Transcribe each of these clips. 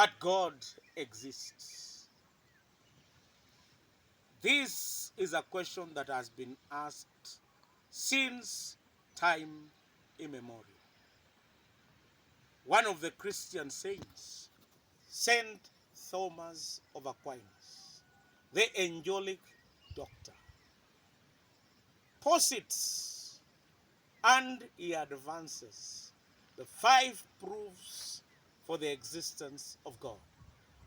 but God exists? This is a question that has been asked since time immemorial. One of the Christian saints, Saint Thomas of Aquinas, the angelic doctor, posits and he advances the 5 proofs for the existence of God.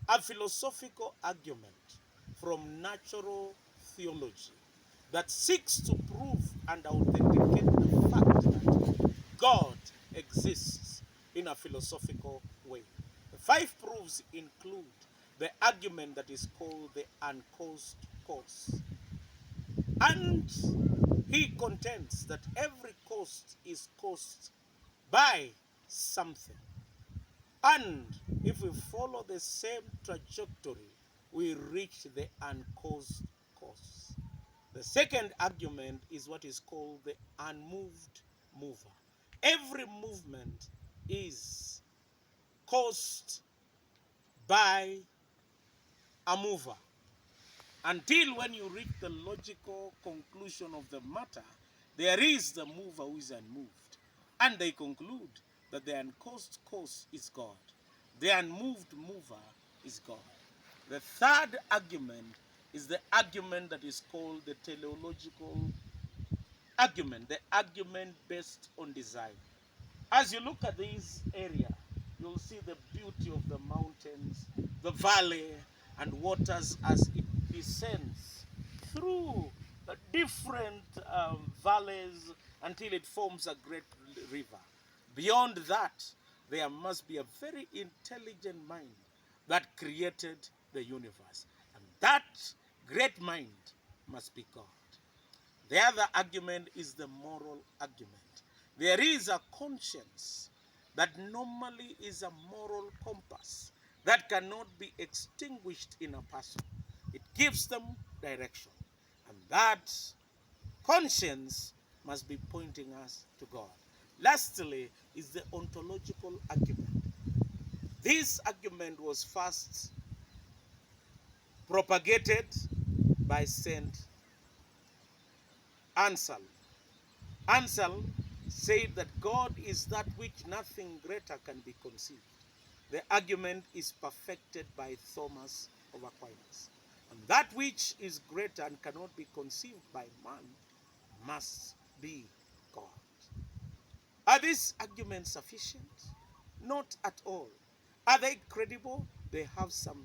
A philosophical argument from natural theology that seeks to prove and authenticate the fact that God exists in a philosophical way. The 5 proofs include the argument that is called the uncaused cause. And he contends that every cause is caused by something. And if we follow the same trajectory, we reach the uncaused cause. The second argument is what is called the unmoved mover. Every movement is caused by a mover. Until when you reach the logical conclusion of the matter, there is the mover who is unmoved. And they conclude that the uncaused cause is God. The unmoved mover is God. The third argument is the argument that is called the teleological argument, the argument based on design. As you look at this area, you'll see the beauty of the mountains, the valley, and waters as it descends through the different valleys until it forms a great river. Beyond that, there must be a very intelligent mind that created the universe. And that great mind must be God. The other argument is the moral argument. There is a conscience that normally is a moral compass that cannot be extinguished in a person. It gives them direction. And that conscience must be pointing us to God. Lastly is the ontological argument. This argument was first propagated by Saint Anselm. Anselm said that God is that which nothing greater can be conceived. The argument is perfected by Thomas of Aquinas. And that which is greater and cannot be conceived by man must be God. Are these arguments sufficient? Not at all. Are they credible? They have some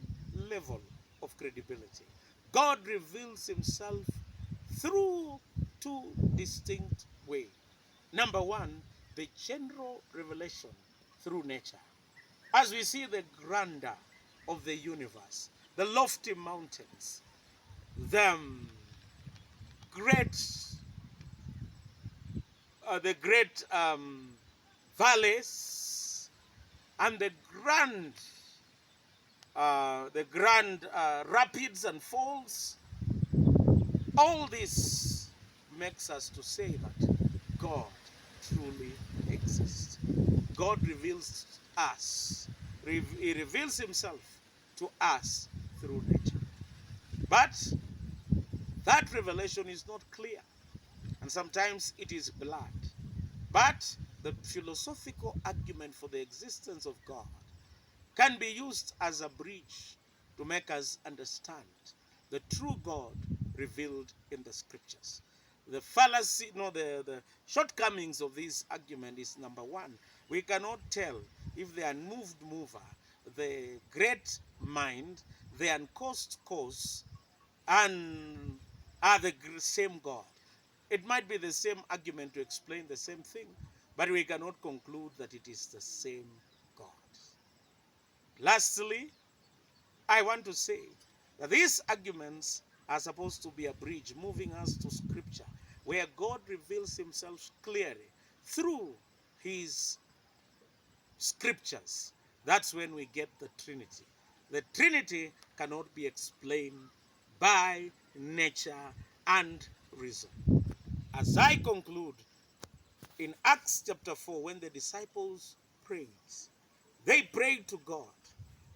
level of credibility. God reveals himself through 2 distinct ways. Number 1, the general revelation through nature. As we see the grandeur of the universe, the lofty mountains, the great, valleys, and the grand rapids and falls, all this makes us to say that God truly exists. God reveals us. He reveals himself to us through nature. But that revelation is not clear. And sometimes it is blurred. But the philosophical argument for the existence of God can be used as a bridge to make us understand the true God revealed in the scriptures. The fallacy, no, the shortcomings of this argument is number 1. We cannot tell if the unmoved mover, the great mind, the uncaused cause, and are the same God. It might be the same argument to explain the same thing, but we cannot conclude that it is the same God. Lastly, I want to say that these arguments are supposed to be a bridge moving us to Scripture, where God reveals himself clearly through his Scriptures. That's when we get the Trinity. The Trinity cannot be explained by nature and reason. As I conclude, in Acts chapter 4, when the disciples prayed, they prayed to God.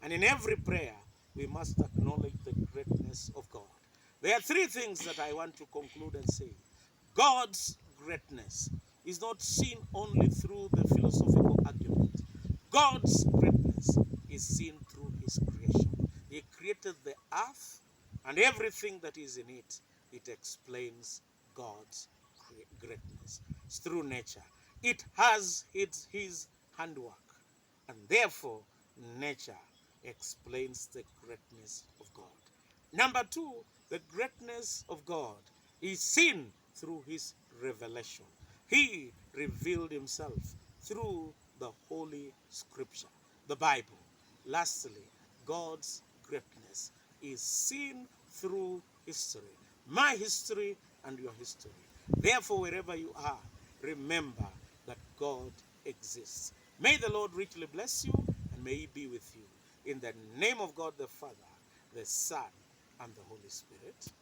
And in every prayer, we must acknowledge the greatness of God. There are three things that I want to conclude and say. God's greatness is not seen only through the philosophical argument. God's greatness is seen through his creation. He created the earth and everything that is in it. It explains God's greatness. It's through nature. It has his handwork. And therefore, nature explains the greatness of God. Number two, the greatness of God is seen through his revelation. He revealed himself through the Holy Scripture, the Bible. Lastly, God's greatness is seen through history, my history and your history. Therefore, wherever you are, remember that God exists. May the Lord richly bless you and may he be with you. In the name of God the Father, the Son, and the Holy Spirit.